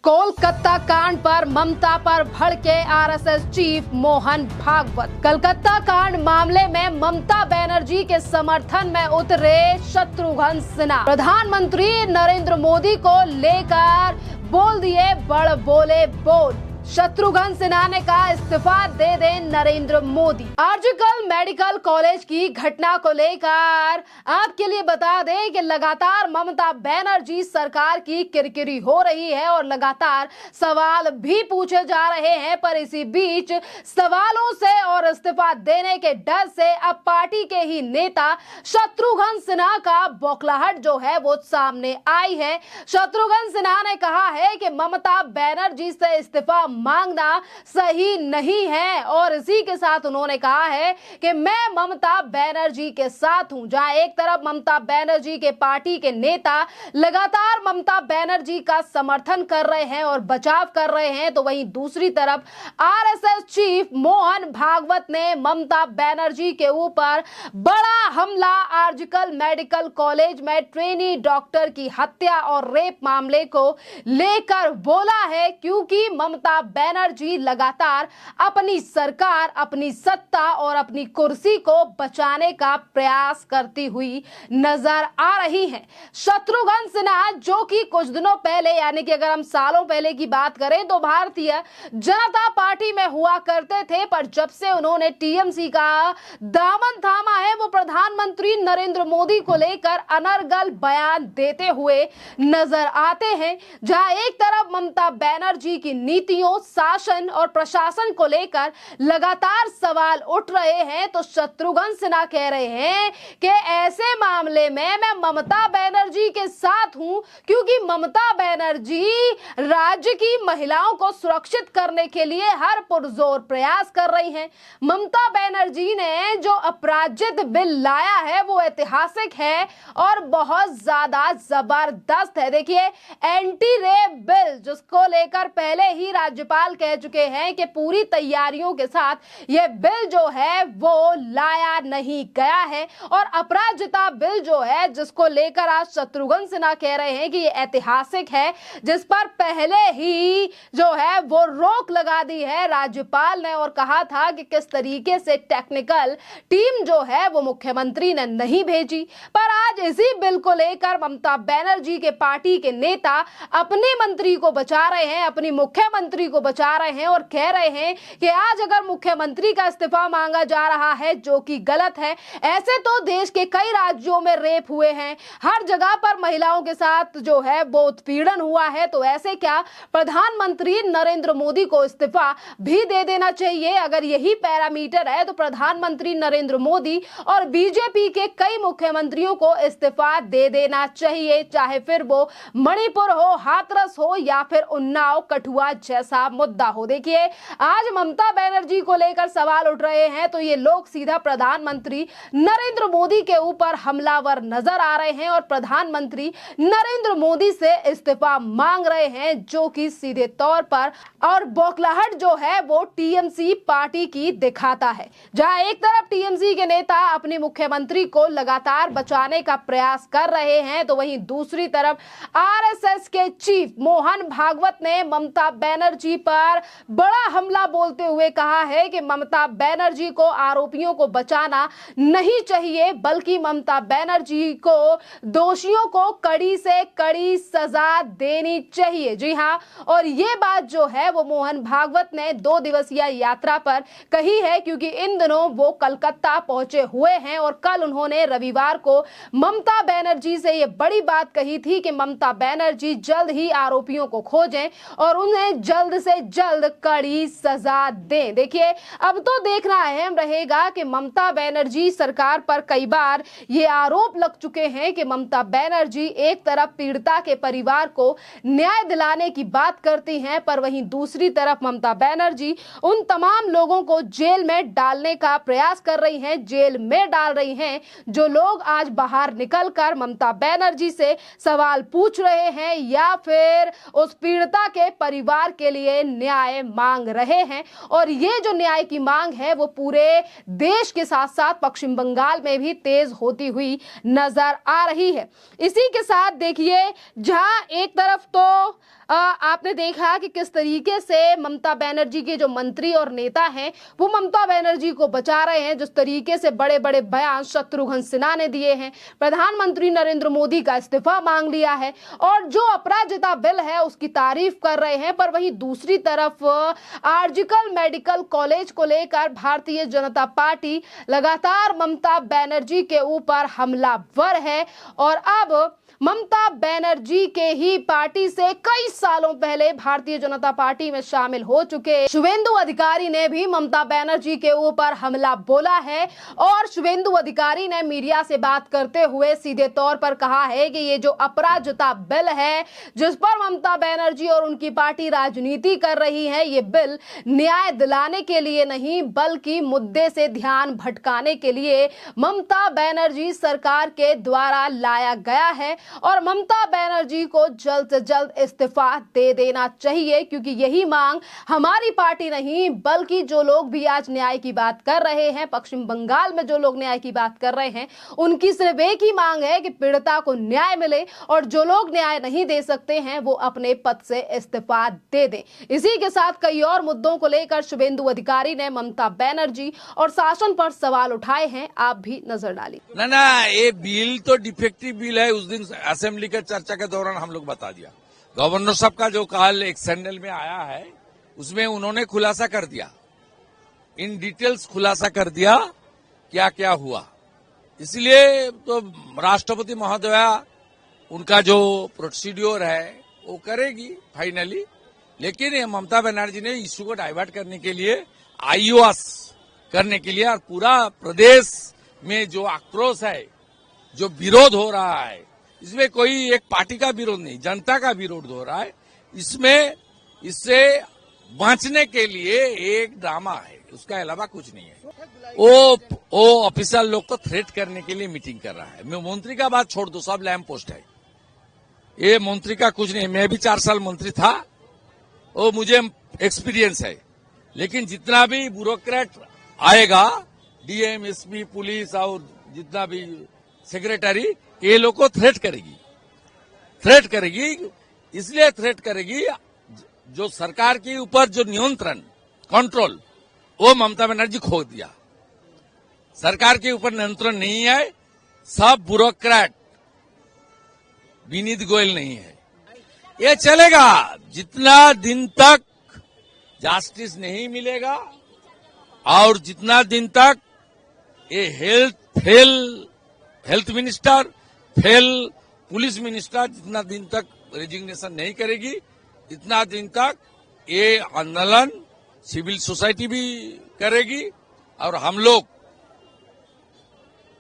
कोलकाता कांड पर ममता पर भड़के आरएसएस चीफ मोहन भागवत। कलकत्ता कांड मामले में ममता बनर्जी के समर्थन में उतरे शत्रुघ्न सिन्हा। प्रधानमंत्री नरेंद्र मोदी को लेकर बोल दिए बड़ बोले बोल। शत्रुघ्न सिन्हा ने कहा इस्तीफा दे दें नरेंद्र मोदी। आर्जिकल मेडिकल कॉलेज की घटना को लेकर आपके लिए बता दें कि लगातार ममता बनर्जी सरकार की किरकिरी हो रही है और लगातार सवाल भी पूछे जा रहे हैं, पर इसी बीच सवालों से और इस्तीफा देने के डर से अब पार्टी के ही नेता शत्रुघ्न सिन्हा का बौखलाहट जो है वो सामने आई है। शत्रुघ्न सिन्हा ने कहा है कि ममता बनर्जी से इस्तीफा मांगना सही नहीं है और इसी के साथ उन्होंने कहा है कि मैं ममता बनर्जी के साथ हूं। जहां एक तरफ ममता बनर्जी के पार्टी के नेता लगातार ममता बनर्जी का समर्थन कर रहे हैं और बचाव कर रहे हैं, तो वहीं दूसरी तरफ आरएसएस चीफ मोहन भागवत ने ममता बनर्जी के ऊपर बड़ा हमला आर्जिकल मेडिकल कॉलेज में ट्रेनी डॉक्टर की हत्या और रेप मामले को लेकर बोला है, क्योंकि ममता बनर्जी लगातार अपनी सरकार, अपनी सत्ता और अपनी कुर्सी को बचाने का प्रयास करती हुई नजर आ रही हैं। शत्रुघ्न सिन्हा जो कि कुछ दिनों पहले, यानी कि अगर हम सालों पहले की बात करें तो भारतीय जनता पार्टी में हुआ करते थे, पर जब से उन्होंने टीएमसी का दामन थामा है वो प्रधानमंत्री नरेंद्र मोदी को लेकर अनर्गल बयान देते हुए नजर आते हैं। जहां एक तरफ ममता बनर्जी की नीतियों, शासन और प्रशासन को लेकर लगातार सवाल उठ रहे हैं, तो शत्रुघ्न सिन्हा कह रहे हैं कि ऐसे मामले में मैं ममता बनर्जी के साथ हूं, क्योंकि ममता बनर्जी राज्य की महिलाओं को सुरक्षित करने के लिए हर पुरजोर प्रयास कर रही हैं। ममता बनर्जी ने जो अपराजित बिल लाया है वो ऐतिहासिक है और बहुत ज्यादा जबरदस्त है। देखिए, एंटी रेप बिल जिसको लेकर पहले ही राज्यपाल कह चुके हैं कि पूरी तैयारियों के साथ यह बिल जो है वो लाया नहीं गया है, और अपराजिता बिल जो है जिसको लेकर आज शत्रुघ्न सिन्हा कह रहे हैं कि यह ऐतिहासिक है, जिस पर पहले ही जो है वो रोक लगा दी है राज्यपाल ने और कहा था कि किस तरीके से टेक्निकल टीम जो है वो मुख्यमंत्री ने नहीं भेजी। पर आज इसी बिल को लेकर ममता बनर्जी के पार्टी के नेता अपने मंत्री को बचा रहे हैं, अपनी मुख्यमंत्री को बचा रहे हैं और कह रहे हैं कि आज अगर मुख्यमंत्री का इस्तीफा मांगा जा रहा है जो कि गलत है, ऐसे तो देश के कई राज्यों में रेप हुए हैं, हर जगह पर महिलाओं के साथ जो है वो उत्पीड़न हुआ है, तो ऐसे क्या प्रधानमंत्री नरेंद्र मोदी को इस्तीफा भी दे देना चाहिए। अगर यही पैरामीटर है तो प्रधानमंत्री नरेंद्र मोदी और बीजेपी के कई मुख्यमंत्रियों को इस्तीफा दे देना चाहिए, चाहे फिर वो मणिपुर हो, हाथरस हो या फिर उन्नाव कठुआ जैसा मुद्दा हो। देखिए, आज ममता बनर्जी को लेकर सवाल उठ रहे हैं तो ये लोग सीधा प्रधानमंत्री नरेंद्र मोदी के ऊपर हमलावर नजर आ रहे हैं और प्रधानमंत्री नरेंद्र मोदी से इस्तीफा मांग रहे हैं, जो कि सीधे तौर पर और बौखलाहट जो है वो टीएमसी पार्टी की दिखाता है। जहां एक तरफ टीएमसी के नेता अपने मुख्यमंत्री को लगातार बचाने का प्रयास कर रहे हैं, तो वहीं दूसरी तरफ आरएसएस के चीफ मोहन भागवत ने ममता बनर्जी पर बड़ा हमला बोलते हुए कहा है कि ममता बनर्जी को आरोपियों को बचाना नहीं चाहिए, बल्कि ममता बनर्जी को दोषियों को कड़ी से कड़ी सजा देनी चाहिए। जी हां, और ये बात जो है वो मोहन भागवत ने 2 दिवसीय यात्रा पर कही है, क्योंकि इन दिनों वो कलकत्ता पहुंचे हुए हैं और कल उन्होंने रविवार को ममता बनर्जी से ये बड़ी बात कही थी कि ममता बनर्जी जल्द ही आरोपियों को खोजें और उन्हें जल्द से जल्द कड़ी सजा दें। देखिए, अब तो देखना अहम रहेगा कि ममता बनर्जी सरकार पर कई बार ये आरोप लग चुके हैं कि ममता बनर्जी एक तरफ पीड़िता के परिवार को न्याय दिलाने की बात करती हैं, पर वहीं दूसरी तरफ ममता बनर्जी उन तमाम लोगों को जेल में डालने का प्रयास कर रही हैं, जेल में डाल रही हैं जो लोग आज बाहर निकलकर ममता बनर्जी से सवाल पूछ रहे हैं या फिर उस पीड़िता के पूरे परिवार के लिए न्याय मांग रहे हैं और ये जो न्याय की मांग है वो पूरे देश के साथ साथ पश्चिम बंगाल में भी तेज होती हुई नजर आ रही है। इसी के साथ देखिए, जहां एक तरफ तो आपने देखा कि किस तरीके से ममता बनर्जी के जो मंत्री और नेता हैं वो ममता बनर्जी को बचा रहे हैं, जिस तरीके से बड़े बड़े बयान शत्रुघ्न सिन्हा ने दिए हैं, प्रधानमंत्री नरेंद्र मोदी का इस्तीफा मांग लिया है और जो अपराजिता बिल है उसकी तारीफ कर रहे हैं। पर वहीं दूसरी तरफ आर्जिकल मेडिकल कॉलेज को लेकर भारतीय जनता पार्टी लगातार ममता बनर्जी के ऊपर हमलावर है और अब ममता बनर्जी के ही पार्टी से कई सालों पहले भारतीय जनता पार्टी में शामिल हो चुके शुवेंदु अधिकारी ने भी ममता बनर्जी के ऊपर हमला बोला है और शुवेंदु अधिकारी ने मीडिया से बात करते हुए सीधे तौर पर कहा है कि ये जो अपराजिता बिल है जिस पर ममता बनर्जी और उनकी पार्टी राजनीति कर रही है, ये बिल न्याय दिलाने के लिए नहीं बल्कि मुद्दे से ध्यान भटकाने के लिए ममता बनर्जी सरकार के द्वारा लाया गया है और ममता बनर्जी को जल्द से जल्द इस्तीफा दे देना चाहिए, क्योंकि यही मांग हमारी पार्टी नहीं बल्कि जो लोग भी आज न्याय की बात कर रहे हैं, पश्चिम बंगाल में जो लोग न्याय की बात कर रहे हैं, उनकी सिर्फ एक ही मांग है कि पीड़िता को न्याय मिले और जो लोग न्याय नहीं दे सकते हैं वो अपने पद से इस्तीफा दे दें। इसी के साथ कई और मुद्दों को लेकर शुवेंदु अधिकारी ने ममता बनर्जी और शासन पर सवाल उठाए हैं, आप भी नजर डालिए। ना ये बिल तो डिफेक्टिव बिल है, उस दिन असेंबली के चर्चा के दौरान हम लोग बता दिया। गवर्नर साहब का जो कल एक सैंडल में आया है उसमें उन्होंने खुलासा कर दिया, इन डिटेल्स खुलासा कर दिया क्या क्या हुआ। इसलिए तो राष्ट्रपति महोदया उनका जो प्रोसीड्योर है वो करेगी फाइनली, लेकिन ये ममता बनर्जी ने इश्यू को डाइवर्ट करने के लिए, आईओएस करने के लिए और पूरा प्रदेश में जो आक्रोश है, जो विरोध हो रहा है, इसमें कोई एक पार्टी का विरोध नहीं, जनता का विरोध हो रहा है। इसमें इससे बचने के लिए एक ड्रामा है, उसका अलावा कुछ नहीं है। वो ऑफिसर लोग को थ्रेट करने के लिए मीटिंग कर रहा है। मैं मंत्री का बात छोड़ दो, सब लैंप पोस्ट है, ये मंत्री का कुछ नहीं। मैं भी 4 साल मंत्री था, वो मुझे एक्सपीरियंस है, लेकिन जितना भी ब्यूरोक्रेट आएगा, डीएम, एसपी, पुलिस और जितना भी सेक्रेटरी, ये लोग को थ्रेट करेगी। इसलिए थ्रेट करेगी जो सरकार के ऊपर जो नियंत्रण, कंट्रोल, वो ममता बनर्जी खो दिया। सरकार के ऊपर नियंत्रण नहीं है, सब ब्यूरोक्रेट, विनीत गोयल नहीं है। ये चलेगा जितना दिन तक जस्टिस नहीं मिलेगा और जितना दिन तक ये हेल्थ मिनिस्टर, पुलिस मिनिस्टर जितना दिन तक रेजिग्नेशन नहीं करेगी, इतना दिन तक ये आंदोलन सिविल सोसाइटी भी करेगी और हम लोग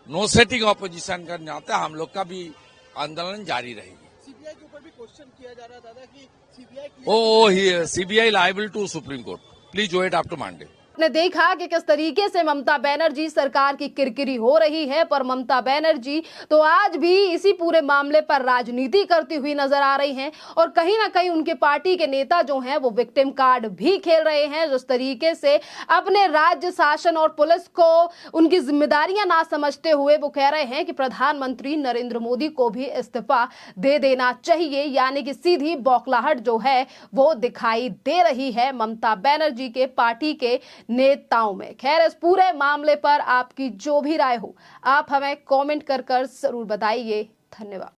नो सेटिंग ऑपोजिशन करने आते हैं, हम लोग का भी आंदोलन जारी रहेगी। सीबीआई के ऊपर भी क्वेश्चन किया जा रहा था कि CBI liable to Supreme Court, please wait after Monday. ने देखा कि किस तरीके से ममता बनर्जी सरकार की किरकिरी हो रही है, पर ममता बनर्जी तो आज भी इसी पूरे मामले पर राजनीति करती हुई नजर आ रही हैं और कहीं ना कहीं उनके पार्टी के नेता जो हैं वो विक्टिम कार्ड भी खेल रहे हैं, जिस तरीके से अपने राज्य शासन और पुलिस को उनकी जिम्मेदारियां ना समझते हुए वो कह रहे हैं कि प्रधानमंत्री नरेंद्र मोदी को भी इस्तीफा दे देना चाहिए। यानी कि सीधी बौखलाहट जो है वो दिखाई दे रही है ममता बनर्जी के पार्टी के नेताओं में। खैर, इस पूरे मामले पर आपकी जो भी राय हो आप हमें कमेंट कर जरूर बताइए। धन्यवाद।